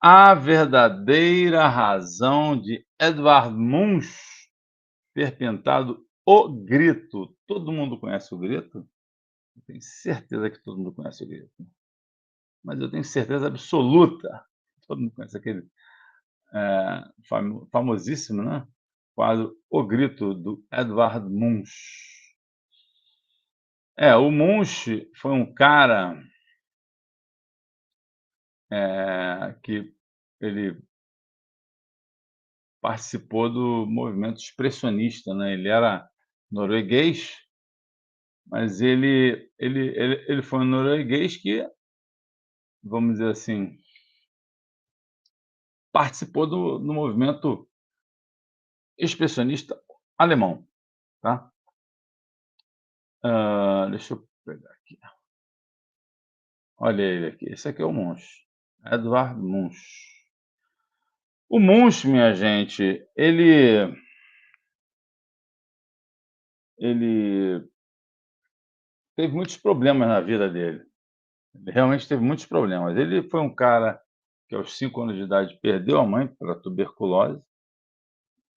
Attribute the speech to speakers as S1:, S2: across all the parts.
S1: A verdadeira razão de Edvard Munch ter pintado O Grito. Todo mundo conhece O Grito? Eu tenho certeza que todo mundo conhece O Grito, mas eu tenho certeza absoluta, todo mundo conhece aquele, famosíssimo, né, quadro O Grito, do Edvard Munch. O Munch foi um cara, que ele participou do movimento expressionista, né, ele era norueguês, mas ele foi um norueguês que, vamos dizer assim, participou do movimento expressionista alemão, tá. Deixa eu pegar aqui. Olha ele aqui, esse aqui é o Munch, Edvard Munch. O Munch, minha gente, ele teve muitos problemas na vida dele. Ele realmente teve muitos problemas. Ele foi um cara que aos 5 anos de idade perdeu a mãe para tuberculose,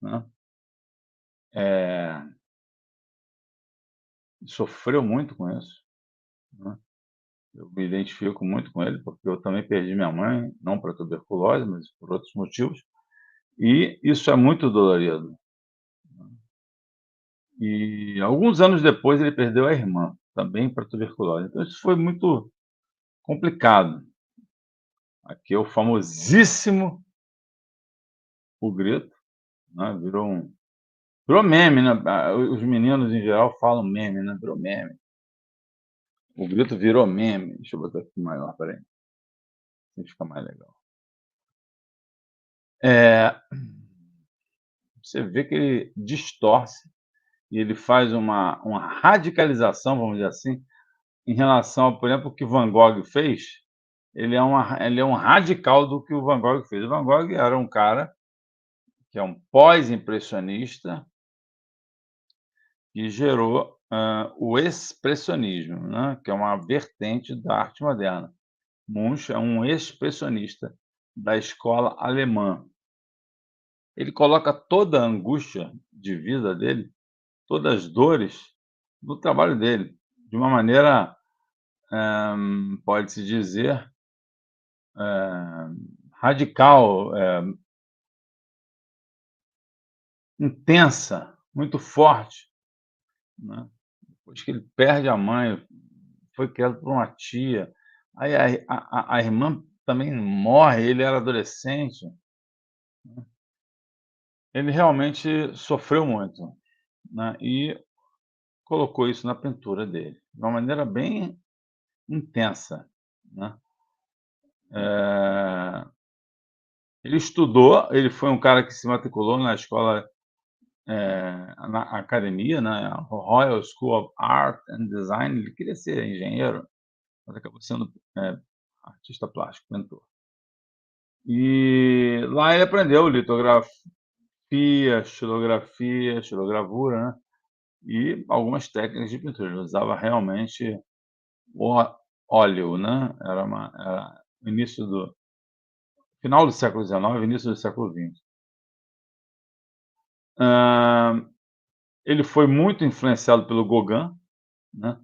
S1: né, eh, sofreu muito com isso, né. Eu me identifico muito com ele, porque eu também perdi minha mãe, não para tuberculose, mas por outros motivos, e isso é muito dolorido. E alguns anos depois ele perdeu a irmã, também para tuberculose, então isso foi muito complicado. Aqui é o famosíssimo O Grito, né, virou meme, né, os meninos em geral falam meme, né, virou meme. O Grito virou meme. Deixa eu botar aqui maior, espera aí, assim fica mais legal. Eh, Você vê que ele distorce e ele faz uma radicalização, vamos dizer assim, em relação, por exemplo, o que Van Gogh fez. Ele é um radical do que o Van Gogh fez. O Van Gogh era um cara que é um pós-impressionista que gerou, o expressionismo, né, que é uma vertente da arte moderna. Munch é um expressionista da escola alemã. Ele coloca toda a angústia de vida dele, todas as dores, no trabalho dele, de uma maneira, pode-se dizer, radical, intensa, muito forte, né. Depois que ele perde a mãe, foi criado por uma tia, aí a irmã também morre, ele era adolescente. Ele realmente sofreu muito, né, e colocou isso na pintura dele, de uma maneira bem intensa, né. Eh, ele foi um cara que se matriculou na escola, na academia, né, Royal School of Art and Design. Ele queria ser engenheiro, mas acabou sendo, artista plástico, pintor. E lá ele aprendeu xilografia, xilogravura, né, e algumas técnicas de pintura. Ele usava realmente o óleo, né, era o início do final do século XIX, início do século XX. Hã, Ele foi muito influenciado pelo Gauguin, né,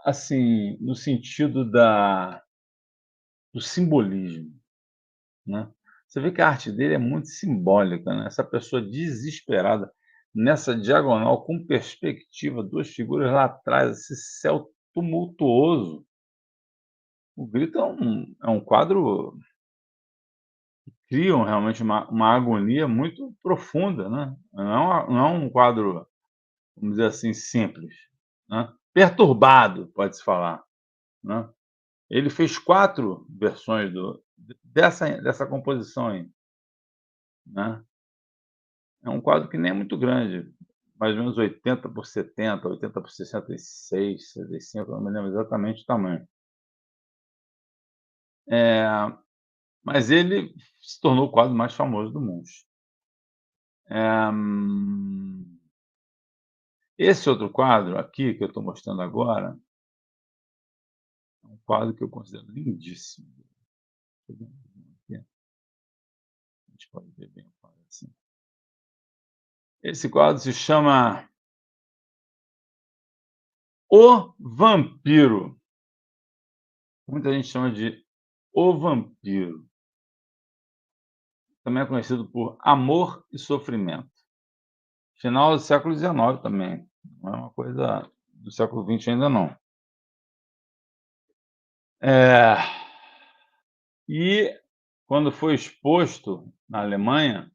S1: assim, no sentido da do simbolismo, né. Você vê que a arte dele é muito simbólica, né, essa pessoa desesperada nessa diagonal com perspectiva, 2 figuras lá atrás, esse céu tumultuoso. O Grito é um quadro que criam realmente uma agonia muito profunda, né, não é um quadro, vamos dizer assim, simples, né, perturbado, pode-se falar, né. Ele fez 4 versões dessa composição aí, né. É um quadro que nem é muito grande, mais ou menos 80 por 70, 80 por 66, 65, eu não me lembro exatamente o tamanho. Eh, mas ele se tornou o quadro mais famoso do mundo. Eh, Esse outro quadro aqui, que eu estou mostrando agora, é um quadro que eu considero lindíssimo. pode ver bem o quadro assim. Esse quadro se chama O Vampiro. Muita gente chama de O Vampiro. Também é conhecido por Amor e Sofrimento. Final do século XIX também, não é uma coisa do século XX ainda não. É, e quando foi exposto na Alemanha,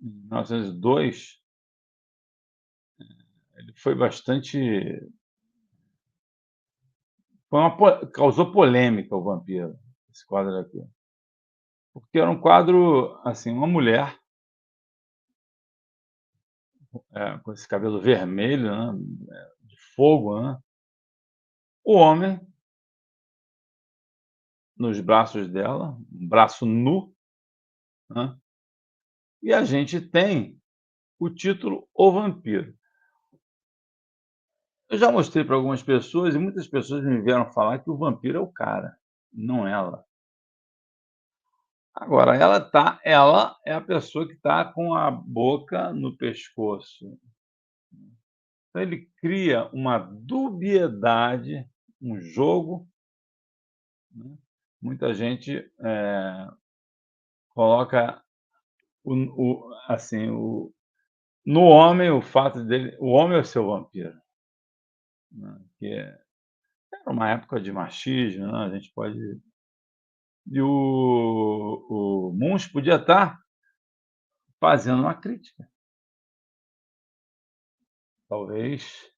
S1: em 1902, ele foi bastante foi uma po causou polêmica o Vampiro, esse quadro aqui. Porque era um quadro, assim, uma mulher, com esse cabelo vermelho, né, de fogo, né, o homem nos braços dela, um braço nu, né, e a gente tem o título O Vampiro. Eu já mostrei para algumas pessoas e muitas pessoas me vieram falar que o vampiro é o cara, não ela. Agora ela é a pessoa que está com a boca no pescoço. Então ele cria uma dubiedade, um jogo, né, muita gente, coloca assim, no homem o fato dele o homem é o seu vampiro, né, que era uma época de machismo, né, a gente pode e o Munch podia estar fazendo uma crítica. Talvez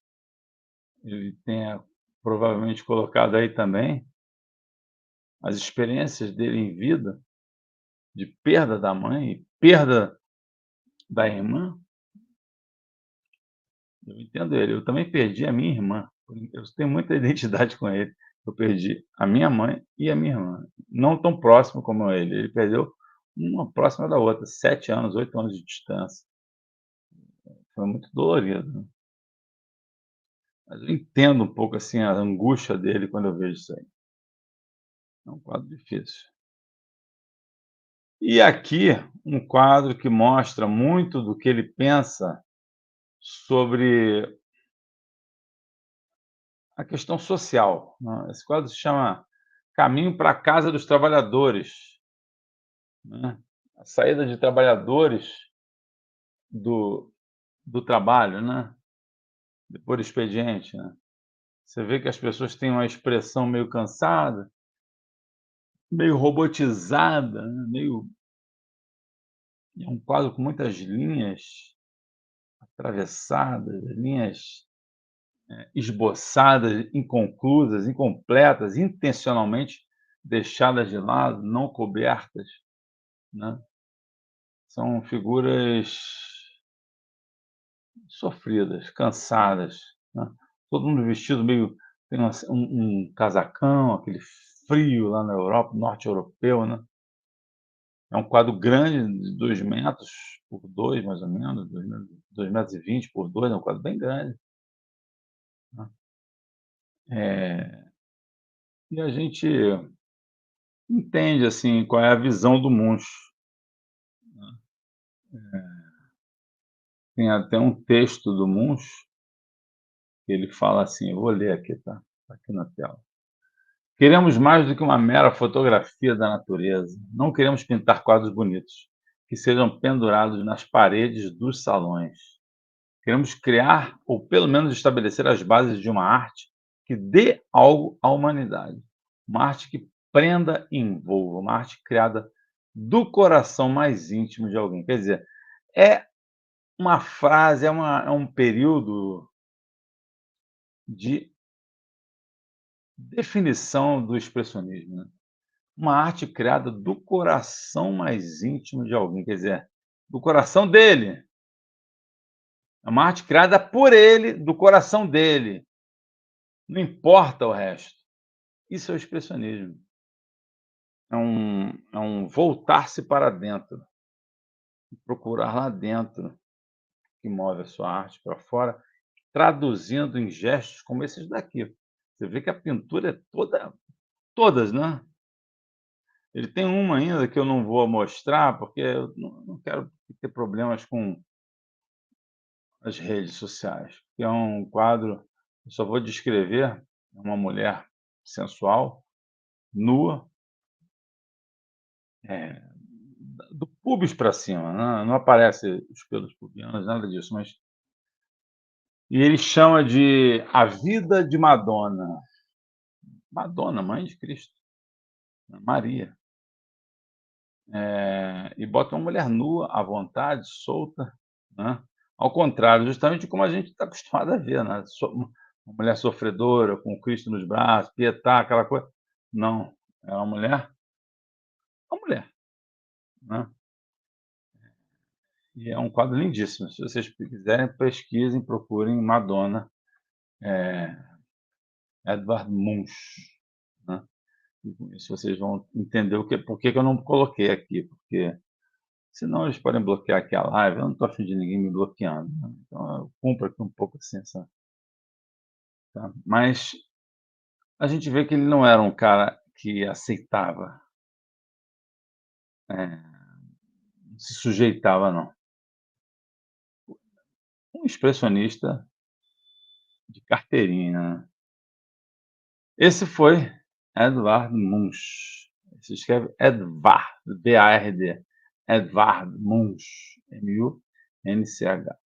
S1: ele tenha provavelmente colocado aí também as experiências dele em vida, de perda da mãe e perda da irmã. Eu entendo ele, eu também perdi a minha irmã, eu tenho muita identidade com ele. Eu perdi a minha mãe e a minha irmã, não tão próximo como ele perdeu uma próxima da outra, 7 anos, 8 anos de distância. Foi muito dolorido, né. Mas eu entendo um pouco, assim, a angústia dele quando eu vejo isso aí. É um quadro difícil. E aqui, um quadro que mostra muito do que ele pensa sobre a questão social, né. Esse quadro se chama Caminho para a Casa dos Trabalhadores, né. A saída de trabalhadores do trabalho, né, por expediente, né. Você vê que as pessoas têm uma expressão meio cansada, meio robotizada, né, meio é um quadro com muitas linhas atravessadas, linhas esboçadas, inconclusas, incompletas, intencionalmente deixadas de lado, não cobertas, né. São figuras sofridas, cansadas, né. Todo mundo vestido meio tem um casacão, aquele frio lá na Europa, norte europeu, né. É um quadro grande de 2 metros por 2 mais ou menos, 2,20 m por 2, é um quadro bem grande, né. Eh, e a gente entende, assim, qual é a visão do Munch, né. Tem até um texto do Munch, que ele fala assim, eu vou ler aqui, tá? Tá aqui na tela. Queremos mais do que uma mera fotografia da natureza. Não queremos pintar quadros bonitos, que sejam pendurados nas paredes dos salões. Queremos criar, ou pelo menos estabelecer as bases de uma arte que dê algo à humanidade. Uma arte que prenda e envolva, uma arte criada do coração mais íntimo de alguém. Quer dizer, é uma frase, é um período de definição do expressionismo, né. Uma arte criada do coração mais íntimo de alguém, quer dizer, do coração dele. É uma arte criada por ele, do coração dele, não importa o resto. Isso é o expressionismo. É um voltar-se para dentro, procurar lá dentro que move a sua arte para fora, traduzindo em gestos como esses daqui. Você vê que a pintura é todas, né, Ele tem uma ainda que eu não vou mostrar, porque eu não quero ter problemas com as redes sociais, que é um quadro, eu só vou descrever, é uma mulher sensual, nua, eh, do púbis para cima, não aparece os pelos pubianos, nada disso, mas e ele chama de A Vida de Madonna. Madonna, mãe de Cristo, né, Maria. E bota uma mulher nua, à vontade, solta, né, ao contrário, justamente como a gente está acostumado a ver, né, uma mulher sofredora, com Cristo nos braços, Pietà, aquela coisa. Não, é uma mulher, né, e é um quadro lindíssimo. Se vocês quiserem, pesquisem, procurem Madonna, eh, Edvard Munch, né, e com isso vocês vão entender por que que eu não coloquei aqui, porque senão eles podem bloquear aqui a live, eu não estou a fim de ninguém me bloqueando, né, então eu cumpro aqui um pouco assim essa, tá. Mas a gente vê que ele não era um cara que aceitava, não se sujeitava não. Um expressionista de carteirinha, né. Esse foi Edvard Munch. Se escreve Edvard, V-A-R-D, Edvard Munch, M-U-N-C-H.